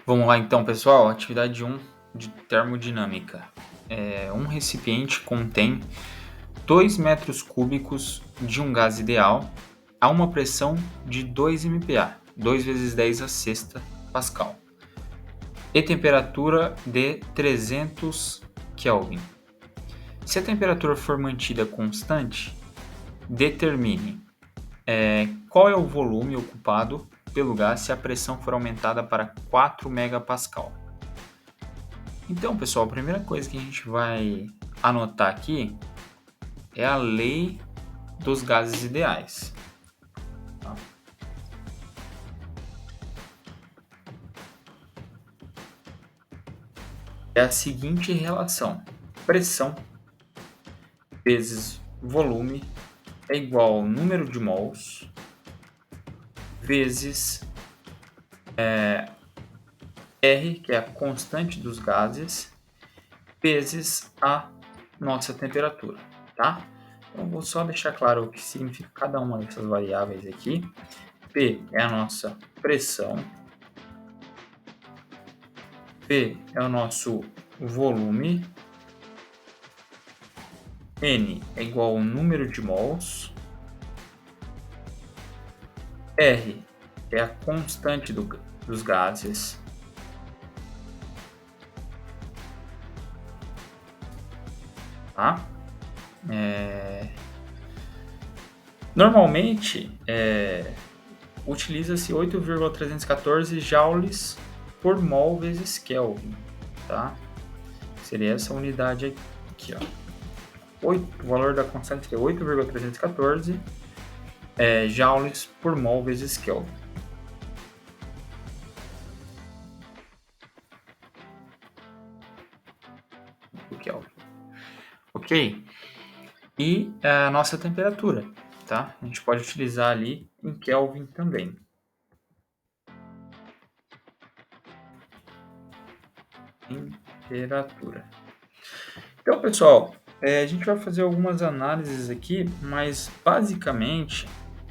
Vamos lá então, pessoal. Atividade 1 de termodinâmica. Um recipiente contém 2 metros cúbicos de um gás ideal a uma pressão de 2 MPa, 2 vezes 10 a sexta Pascal, e temperatura de 300 Kelvin. Se a temperatura for mantida constante, determine qual é o volume ocupado pelo gás se a pressão for aumentada para 4 megapascal. Então, pessoal, a primeira coisa que a gente vai anotar aqui é a lei dos gases ideais. Tá? É a seguinte relação: pressão vezes volume é igual ao número de mols vezes R, que é a constante dos gases, vezes a nossa temperatura, tá? Então, vou só deixar claro o que significa cada uma dessas variáveis aqui. P é a nossa pressão, P é o nosso volume, N é igual ao número de mols, R é a constante dos gases, tá? Normalmente, utiliza-se 8,314 joules por mol vezes Kelvin, tá? Seria essa unidade aqui, ó. O valor da constante é 8,314 joules por mol vezes Kelvin. Ok? E a nossa temperatura, tá? A gente pode utilizar ali em Kelvin também. Temperatura. Então, pessoal, a gente vai fazer algumas análises aqui, mas basicamente,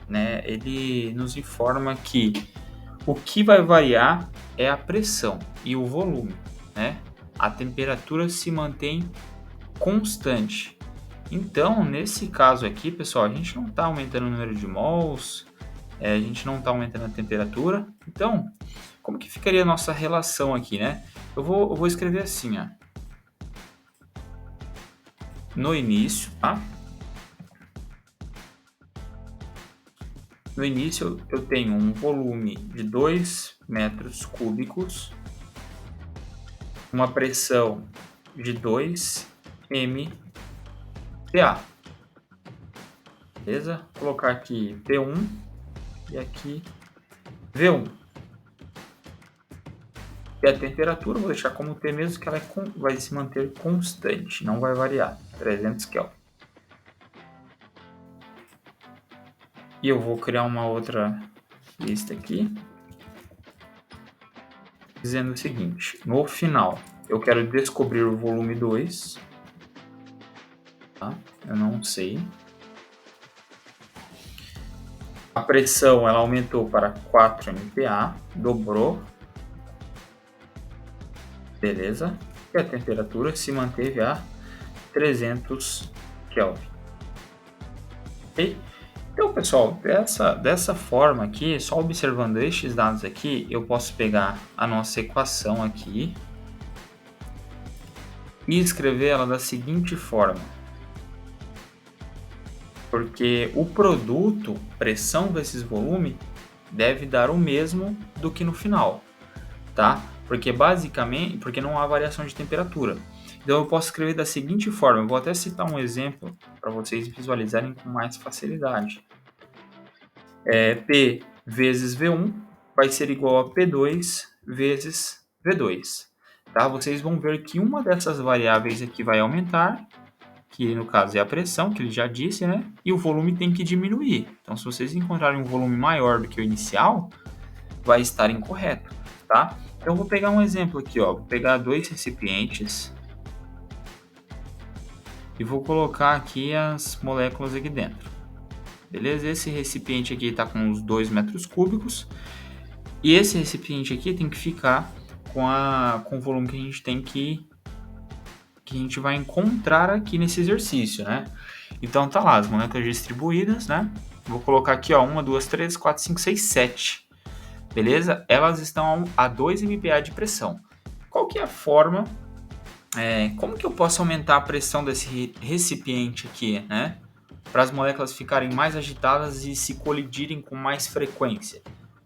né, ele nos informa que o que vai variar é a pressão e o volume, né? A temperatura se mantém constante. Então, nesse caso aqui, pessoal, a gente não está aumentando o número de mols, a gente não está aumentando a temperatura. Então, como que ficaria a nossa relação aqui, né? Eu vou escrever assim, ó. No início, tá? No início eu tenho um volume de 2 metros cúbicos, uma pressão de 2 MPa. Beleza? Vou colocar aqui P1 e aqui V1. E a temperatura, vou deixar como T mesmo, que ela vai se manter constante, não vai variar, 300 Kelvin. E eu vou criar uma outra lista aqui, dizendo o seguinte: no final, eu quero descobrir o volume 2, tá? Eu não sei. A pressão ela aumentou para 4 MPa, dobrou. Beleza? E a temperatura se manteve a 300 Kelvin. Ok? Então, pessoal, dessa forma aqui, só observando estes dados aqui, eu posso pegar a nossa equação aqui e escrever ela da seguinte forma. Porque o produto, pressão vezes volume, deve dar o mesmo do que no final, tá? Porque basicamente, porque não há variação de temperatura. Então eu posso escrever da seguinte forma, eu vou até citar um exemplo para vocês visualizarem com mais facilidade. P vezes V1 vai ser igual a P2 vezes V2. Tá? Vocês vão ver que uma dessas variáveis aqui vai aumentar, que no caso é a pressão, que ele já disse, né? E o volume tem que diminuir. Então, se vocês encontrarem um volume maior do que o inicial, vai estar incorreto, tá? Então, eu vou pegar um exemplo aqui, ó. Vou pegar 2 recipientes e vou colocar aqui as moléculas aqui dentro. Beleza? Esse recipiente aqui está com uns 2 metros cúbicos e esse recipiente aqui tem que ficar com o volume que a gente tem que a gente vai encontrar aqui nesse exercício, né? Então tá lá, as moléculas distribuídas, né? Vou colocar aqui, ó, 1, 2, 3, 4, 5, 6, 7. Beleza? Elas estão a 2 MPa de pressão. Qual que é a forma? Como que eu posso aumentar a pressão desse recipiente aqui, né? Para as moléculas ficarem mais agitadas e se colidirem com mais frequência.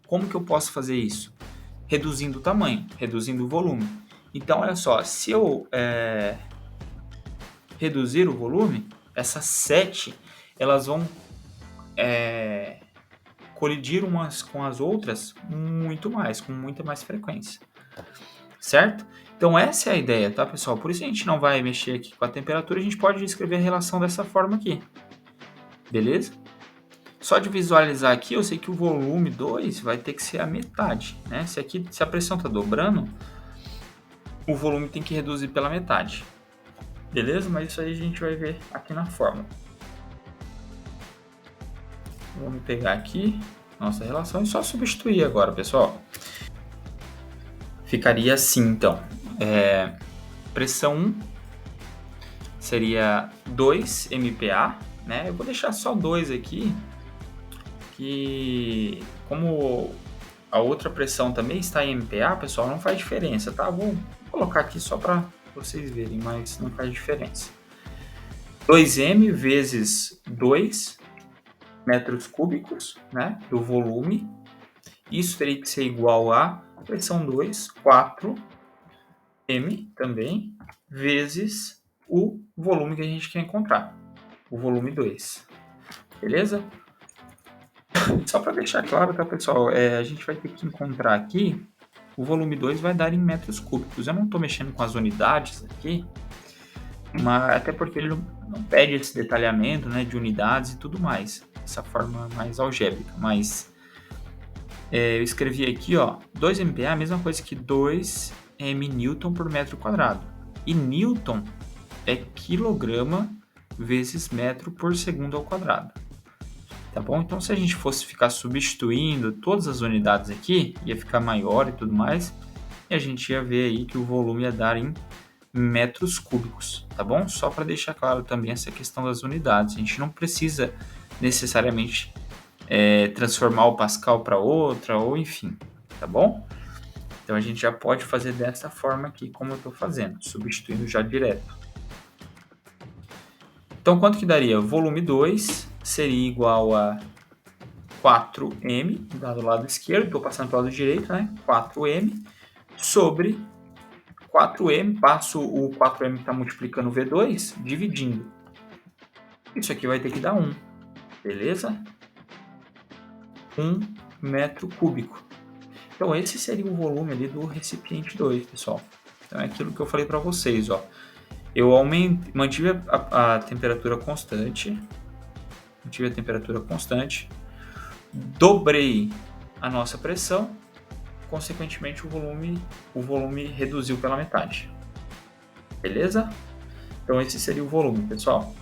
Como que eu posso fazer isso? Reduzindo o tamanho, reduzindo o volume. Então, olha só, se eu reduzir o volume, essas 7 elas vão colidir umas com as outras muito mais, com muita mais frequência. Certo? Então essa é a ideia, tá, pessoal? Por isso a gente não vai mexer aqui com a temperatura, a gente pode escrever a relação dessa forma aqui. Beleza? Só de visualizar aqui, eu sei que o volume 2 vai ter que ser a metade, né? Se a pressão está dobrando, o volume tem que reduzir pela metade. Beleza? Mas isso aí a gente vai ver aqui na fórmula. Vamos pegar aqui nossa relação e só substituir agora, pessoal. Ficaria assim, então. Pressão 1 seria 2 MPa, né? Eu vou deixar só 2 aqui, que como a outra pressão também está em MPa, pessoal, não faz diferença, tá? Vou colocar aqui só para vocês verem, mas não faz diferença. 2m vezes 2 metros cúbicos, né, do volume. Isso teria que ser igual a pressão 2, 4m também, vezes o volume que a gente quer encontrar, o volume 2. Beleza? Só para deixar claro, tá, pessoal? A gente vai ter que encontrar aqui, o volume 2 vai dar em metros cúbicos. Eu não estou mexendo com as unidades aqui, mas até porque ele não pede esse detalhamento, né, de unidades e tudo mais, essa forma mais algébrica. Mas eu escrevi aqui, ó, 2 MPa é a mesma coisa que 2 mNewton por metro quadrado. E Newton é quilograma vezes metro por segundo ao quadrado. Tá bom? Então, se a gente fosse ficar substituindo todas as unidades aqui, ia ficar maior e tudo mais, e a gente ia ver aí que o volume ia dar em metros cúbicos, tá bom? Só para deixar claro também essa questão das unidades. A gente não precisa necessariamente transformar o Pascal para outra, ou enfim, tá bom? Então, a gente já pode fazer dessa forma aqui, como eu estou fazendo, substituindo já direto. Então, quanto que daria? Volume 2 seria igual a 4m, do lado esquerdo, estou passando para o lado direito, né? 4m sobre 4m, passo o 4m que está multiplicando o V2, dividindo. Isso aqui vai ter que dar 1, beleza? 1 metro cúbico. Então, esse seria o volume ali do recipiente 2, pessoal. Então, é aquilo que eu falei para vocês, ó. Eu mantive a temperatura constante, dobrei a nossa pressão, consequentemente o volume reduziu pela metade. Beleza? Então esse seria o volume, pessoal.